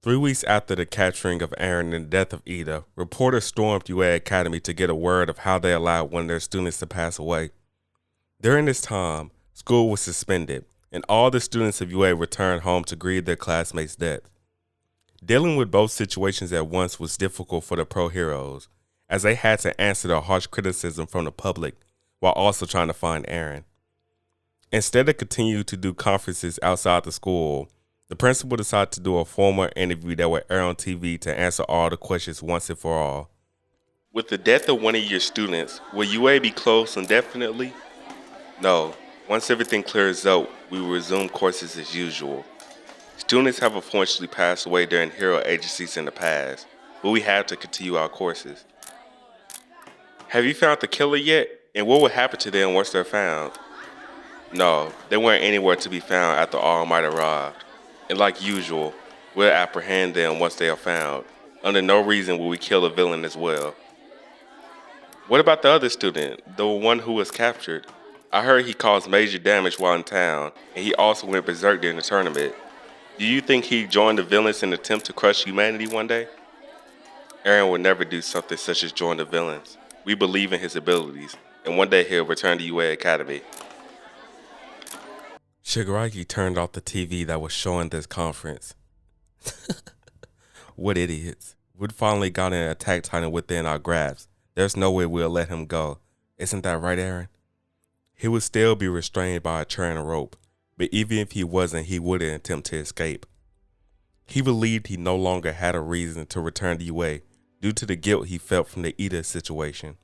3 weeks after the capturing of Eren and the death of Ida, reporters stormed UA Academy to get a word of how they allowed one of their students to pass away. During this time, school was suspended, and all the students of UA returned home to grieve their classmates' death. Dealing with both situations at once was difficult for the pro heroes, as they had to answer the harsh criticism from the public while also trying to find Eren. Instead of continuing to do conferences outside the school, the principal decided to do a formal interview that would air on TV to answer all the questions once and for all. With the death of one of your students, will UA be closed indefinitely? No. Once everything clears up, we will resume courses as usual. Students have unfortunately passed away during hero agencies in the past, but we have to continue our courses. Have you found the killer yet? And what will happen to them once they're found? No, they weren't anywhere to be found after All Might arrived. And like usual, we'll apprehend them once they are found. Under no reason will we kill a villain as well. What about the other student, the one who was captured? I heard he caused major damage while in town, and he also went berserk during the tournament. Do you think he'd join the villains in an attempt to crush humanity one day? Eren would never do something such as join the villains. We believe in his abilities, and one day he'll return to UA Academy. Shigaraki turned off the TV that was showing this conference. What idiots. We'd finally got an attack titan within our grasp. There's no way we'll let him go. Isn't that right, Eren? He would still be restrained by a chain and rope, but even if he wasn't, he wouldn't attempt to escape. He believed he no longer had a reason to return to UA due to the guilt he felt from the Ida situation.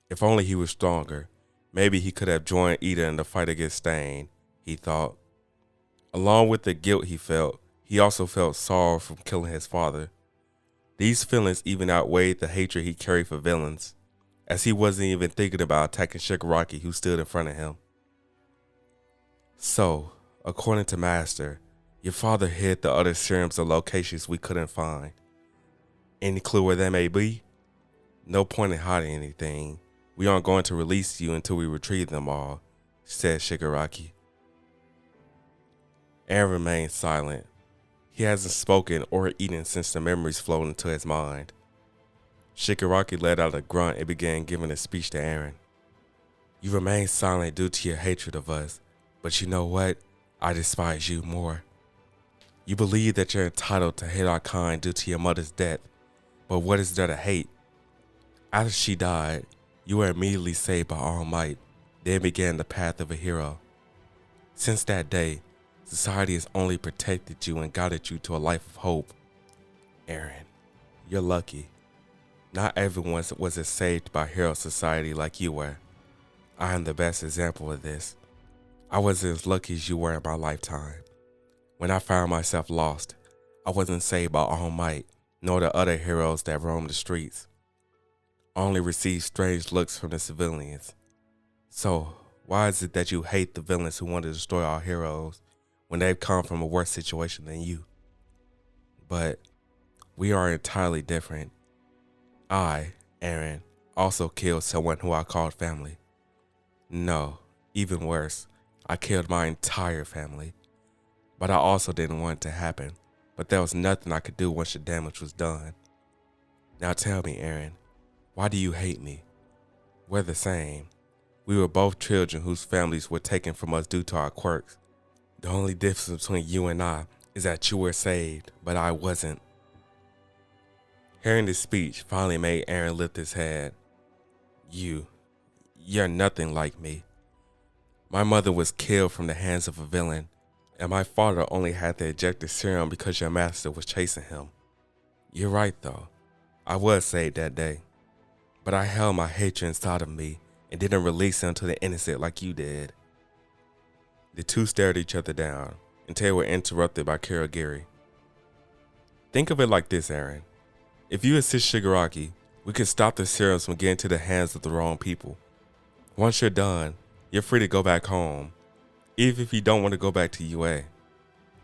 If only he was stronger, maybe he could have joined Ida in the fight against Stain, he thought. Along with the guilt he felt, he also felt sorrow from killing his father. These feelings even outweighed the hatred he carried for villains, as he wasn't even thinking about attacking Shigaraki, who stood in front of him. So, according to Master, your father hid the other serums of locations we couldn't find. Any clue where they may be? No point in hiding anything. We aren't going to release you until we retrieve them all, said Shigaraki. Eren remained silent. He hasn't spoken or eaten since the memories flowed into his mind. Shigaraki let out a grunt and began giving a speech to Eren. You remain silent due to your hatred of us, but you know what? I despise you more. You believe that you're entitled to hate our kind due to your mother's death, but what is there to hate? After she died, you were immediately saved by All Might, then began the path of a hero. Since that day, society has only protected you and guided you to a life of hope. Eren, you're lucky. Not everyone was as saved by hero society like you were. I am the best example of this. I wasn't as lucky as you were in my lifetime. When I found myself lost, I wasn't saved by All Might, nor the other heroes that roamed the streets. I only received strange looks from the civilians. So, why is it that you hate the villains who want to destroy our heroes when they've come from a worse situation than you? But we are entirely different. I, Eren, also killed someone who I called family. No, even worse, I killed my entire family. But I also didn't want it to happen, but there was nothing I could do once the damage was done. Now tell me, Eren, why do you hate me? We're the same. We were both children whose families were taken from us due to our quirks. The only difference between you and I is that you were saved, but I wasn't. Hearing this speech finally made Eren lift his head. You're nothing like me. My mother was killed from the hands of a villain, and my father only had to eject the serum because your master was chasing him. You're right though, I was saved that day, but I held my hatred inside of me and didn't release it until the innocent like you did. The two stared each other down until they were interrupted by Kurogiri. Think of it like this, Eren. If you assist Shigaraki, we can stop the serums from getting to the hands of the wrong people. Once you're done, you're free to go back home, even if you don't want to go back to UA.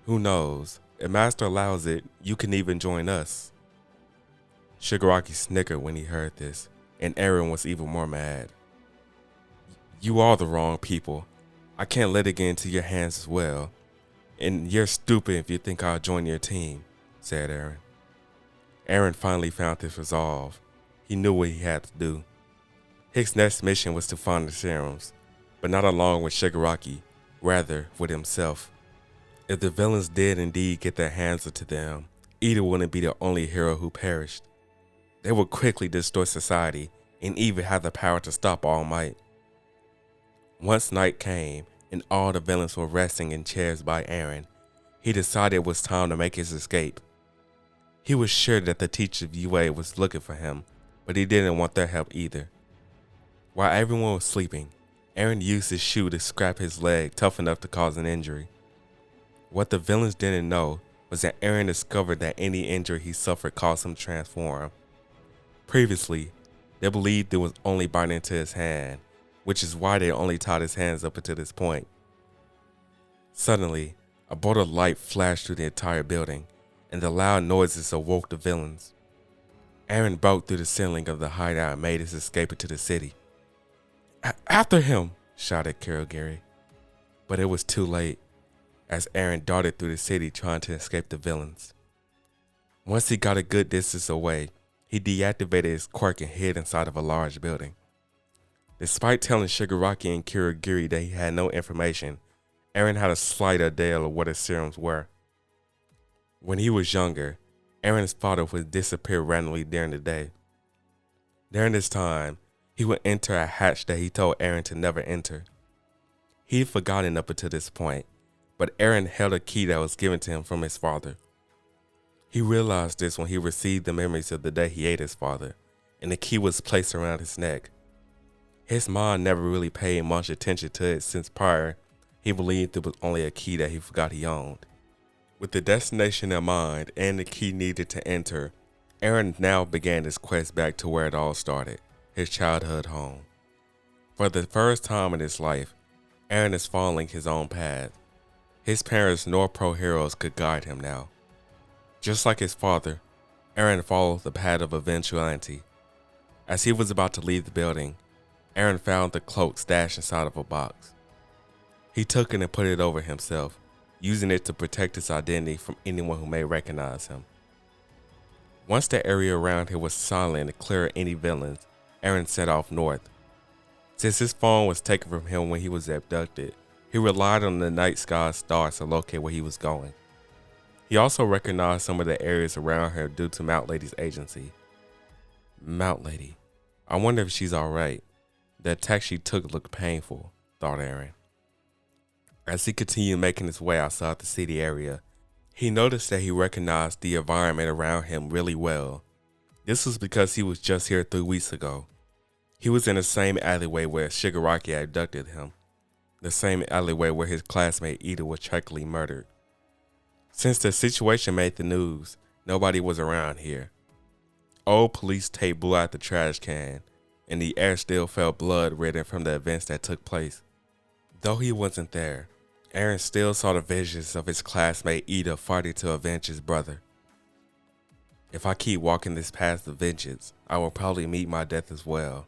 Who knows, if Master allows it, you can even join us. Shigaraki snickered when he heard this, and Eren was even more mad. You are the wrong people. I can't let it get into your hands as well. And you're stupid if you think I'll join your team. said Eren. Eren finally found his resolve. He knew what he had to do. His next mission was to find the serums, but not along with Shigaraki, rather with himself. If the villains did indeed get their hands onto them, Ida wouldn't be the only hero who perished. They would quickly distort society and even have the power to stop All Might. Once night came and all the villains were resting in chairs by Eren, he decided it was time to make his escape. He was sure that the teacher of UA was looking for him, but he didn't want their help either. While everyone was sleeping, Eren used his shoe to scrap his leg tough enough to cause an injury. What the villains didn't know was that Eren discovered that any injury he suffered caused him to transform. Previously, they believed it was only binding to his hand, which is why they only tied his hands up until this point. Suddenly, a bolt of light flashed through the entire building, and the loud noises awoke the villains. Eren broke through the ceiling of the hideout and made his escape into the city. After him, shouted Kurogiri. But it was too late, as Eren darted through the city trying to escape the villains. Once he got a good distance away, he deactivated his quirk and hid inside of a large building. Despite telling Shigaraki and Kurogiri that he had no information, Eren had a slight idea of what his serums were. When he was younger, Eren's father would disappear randomly during the day. During this time, he would enter a hatch that he told Eren to never enter. He'd forgotten up until this point, but Eren held a key that was given to him from his father. He realized this when he received the memories of the day he ate his father, and the key was placed around his neck. His mom never really paid much attention to it since prior, he believed it was only a key that he forgot he owned. With the destination in mind and the key needed to enter, Eren now began his quest back to where it all started, his childhood home. For the first time in his life, Eren is following his own path. His parents nor pro-heroes could guide him now. Just like his father, Eren followed the path of eventuality. As he was about to leave the building, Eren found the cloak stashed inside of a box. He took it and put it over himself, using it to protect his identity from anyone who may recognize him. Once the area around him was silent and clear of any villains, Eren set off north. Since his phone was taken from him when he was abducted, he relied on the night sky stars to locate where he was going. He also recognized some of the areas around her due to Mount Lady's agency. Mount Lady. I wonder if she's alright. The attack she took looked painful, thought Eren. As he continued making his way outside the city area, he noticed that he recognized the environment around him really well. This was because he was just here 3 weeks ago. He was in the same alleyway where Shigaraki had abducted him, the same alleyway where his classmate Ida was tragically murdered. Since the situation made the news, nobody was around here. Old police tape blew out the trash can, and the air still felt blood-ridden from the events that took place. Though he wasn't there, Eren still saw the visions of his classmate Ida fighting to avenge his brother. If I keep walking this path of vengeance, I will probably meet my death as well.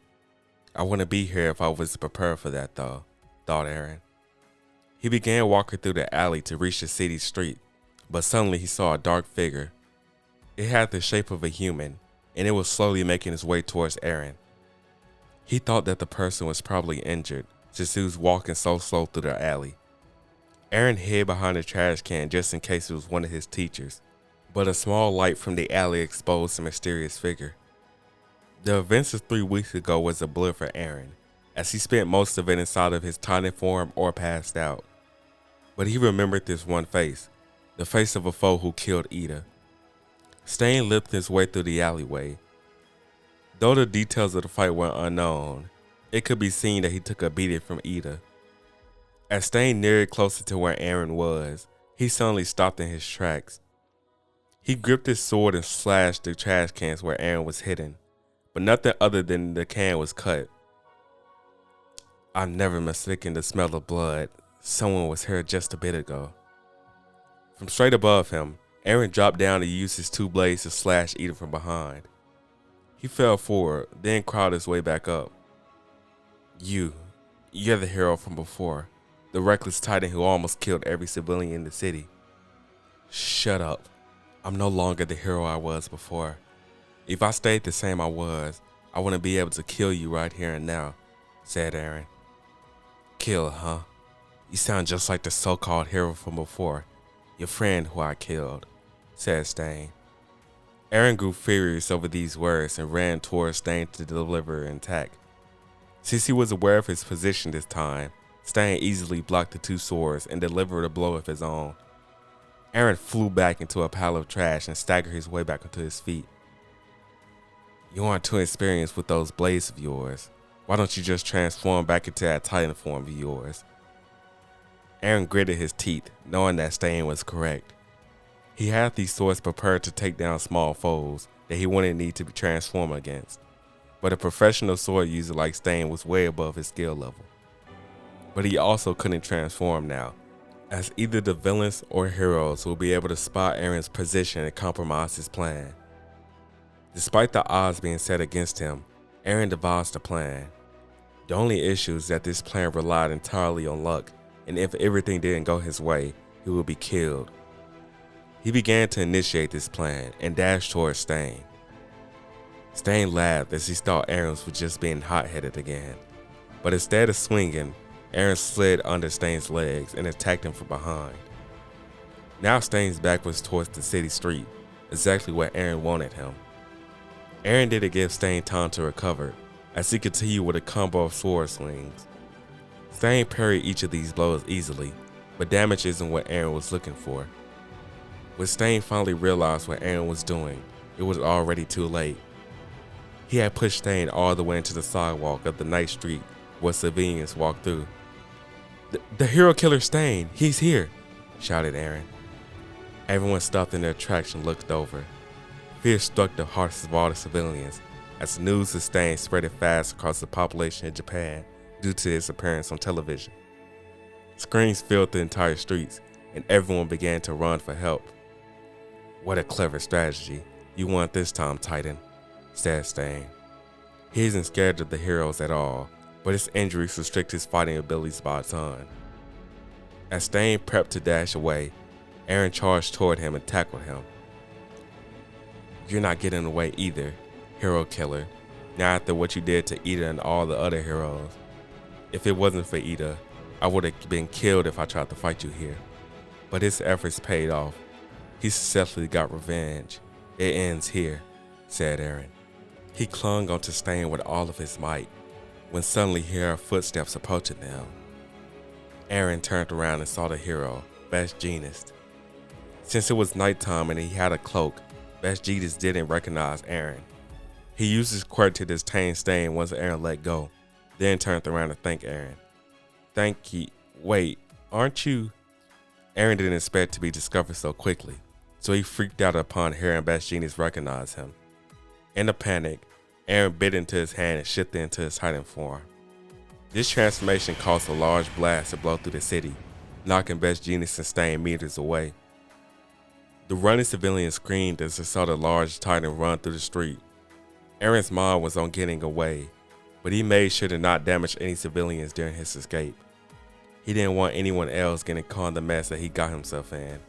I wouldn't be here if I was prepared for that though, thought Eren. He began walking through the alley to reach the city street, but suddenly he saw a dark figure. It had the shape of a human, and it was slowly making its way towards Eren. He thought that the person was probably injured, since he was walking so slow through the alley. Eren hid behind a trash can just in case it was one of his teachers, but a small light from the alley exposed the mysterious figure. The events of 3 weeks ago was a blur for Eren, as he spent most of it inside of his tiny form or passed out. But he remembered this one face, the face of a foe who killed Ida. Stain limped his way through the alleyway. Though the details of the fight were unknown, it could be seen that he took a beating from Ida. As Stain neared closer to where Eren was, he suddenly stopped in his tracks. He gripped his sword and slashed the trash cans where Eren was hidden, but nothing other than the can was cut. I've never mistaken the smell of blood. Someone was here just a bit ago. From straight above him, Eren dropped down to use his 2 blades to slash Ida from behind. He fell forward, then crawled his way back up. You're the hero from before, the reckless titan who almost killed every civilian in the city. Shut up. I'm no longer the hero I was before. If I stayed the same I was, I wouldn't be able to kill you right here and now, said Eren. Kill, huh? You sound just like the so-called hero from before, your friend who I killed, said Stain. Eren grew furious over these words and ran towards Stain to deliver an attack. Since he was aware of his position this time, Stain easily blocked the two swords and delivered a blow of his own. Eren flew back into a pile of trash and staggered his way back onto his feet. You aren't too experienced with those blades of yours. Why don't you just transform back into that Titan form of yours? Eren gritted his teeth, knowing that Stain was correct. He had these swords prepared to take down small foes that he wouldn't need to be transformed against. But a professional sword user like Stain was way above his skill level. But he also couldn't transform now, as either the villains or heroes will be able to spot Eren's position and compromise his plan. Despite the odds being set against him, Eren devised a plan. The only issue is that this plan relied entirely on luck, and if everything didn't go his way, he would be killed. He began to initiate this plan and dashed towards Stain. Stain laughed as he thought Eren was just being hot-headed again, but instead of swinging, Eren slid under Stain's legs and attacked him from behind. Now Stain's back was towards the city street, exactly where Eren wanted him. Eren didn't give Stain time to recover, as he continued with a combo of sword swings. Stain parried each of these blows easily, but damage isn't what Eren was looking for. When Stain finally realized what Eren was doing, it was already too late. He had pushed Stain all the way into the sidewalk of the night street where civilians walked through. The hero killer Stain, he's here, shouted Eren. Everyone stopped in their tracks and looked over. Fear struck the hearts of all the civilians as the news of Stain spread fast across the population of Japan due to his appearance on television. Screams filled the entire streets and everyone began to run for help. What a clever strategy you won this time, Titan, said Stain. He isn't scared of the heroes at all, but his injuries restrict his fighting abilities by a ton. As Stain prepped to dash away, Eren charged toward him and tackled him. You're not getting away either, hero killer, not after what you did to Ida and all the other heroes. If it wasn't for Ida, I would have been killed if I tried to fight you here. But his efforts paid off. He successfully got revenge. It ends here, said Eren. He clung onto Stain with all of his might, when suddenly he heard footsteps approaching them. Eren turned around and saw the hero, Best Jeanist. Since it was nighttime and he had a cloak, Best Jeanist didn't recognize Eren. He used his quirk to detain Stain once Eren let go, then turned around to thank Eren. Thank you. Wait, aren't you? Eren didn't expect to be discovered so quickly, so he freaked out upon hearing Best Jeanist recognize him. In a panic, Eren bit into his hand and shifted into his Titan form. This transformation caused a large blast to blow through the city, knocking Best Jeanist and Stain meters away. The running civilians screamed as they saw the large Titan run through the street. Eren's mind was on getting away, but he made sure to not damage any civilians during his escape. He didn't want anyone else getting caught in the mess that he got himself in.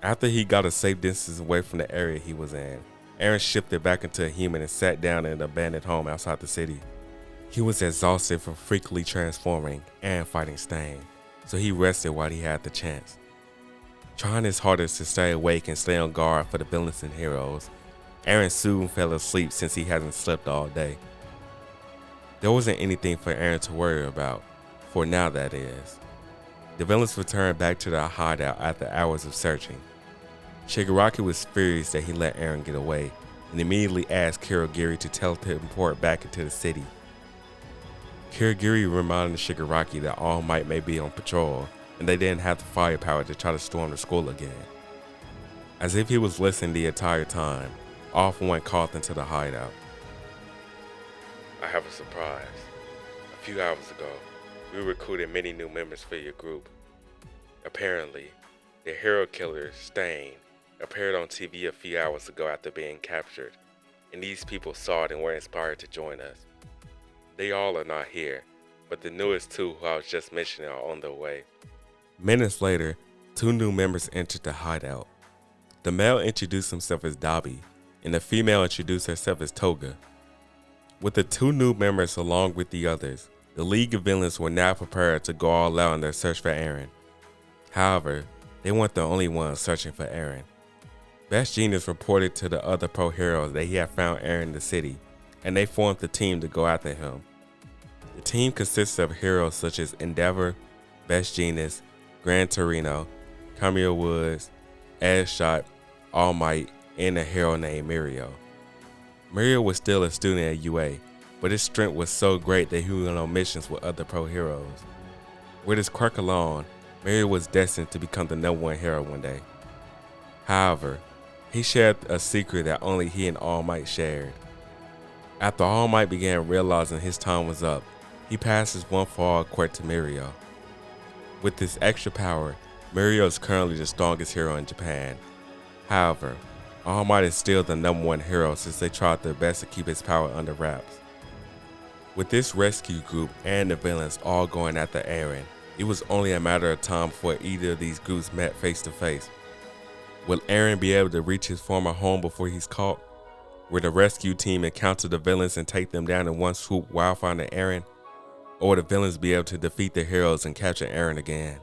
After he got a safe distance away from the area he was in, Eren shifted back into a human and sat down in an abandoned home outside the city. He was exhausted from frequently transforming and fighting Stain, so he rested while he had the chance. Trying his hardest to stay awake and stay on guard for the villains and heroes, Eren soon fell asleep since he hasn't slept all day. There wasn't anything for Eren to worry about, for now that is. The villains returned back to their hideout after hours of searching. Shigaraki was furious that he let Eren get away and immediately asked Kurogiri to teleport back into the city. Kurogiri reminded Shigaraki that All Might may be on patrol and they didn't have the firepower to try to storm the school again. As if he was listening the entire time, All For One called into the hideout. I have a surprise. A few hours ago, we recruited many new members for your group. Apparently, the hero killer, Stain, appeared on TV a few hours ago after being captured, and these people saw it and were inspired to join us. They all are not here, but the newest two who I was just mentioning are on their way. Minutes later, 2 new members entered the hideout. The male introduced himself as Dabi, and the female introduced herself as Toga. With the two new members along with the others, the League of Villains were now prepared to go all out in their search for Eren. However, they weren't the only ones searching for Eren. Best Genius reported to the other pro heroes that he had found Eren in the city, and they formed the team to go after him. The team consists of heroes such as Endeavor, Best Genius, Gran Torino, Camille Woods, Shot, All Might, and a hero named Mirio. Mirio was still a student at UA, but his strength was so great that he went on missions with other pro heroes. With his quirk alone, Mirio was destined to become the #1 hero one day. However, he shared a secret that only he and All Might shared. After All Might began realizing his time was up, he passed his one for all quirk to Mirio. With this extra power, Mirio is currently the strongest hero in Japan. However, All Might is still the #1 hero since they tried their best to keep his power under wraps. With this rescue group and the villains all going after Eren, it was only a matter of time before either of these groups met face to face. Will Eren be able to reach his former home before he's caught? Will the rescue team encounter the villains and take them down in one swoop while finding Eren? Or will the villains be able to defeat the heroes and capture Eren again?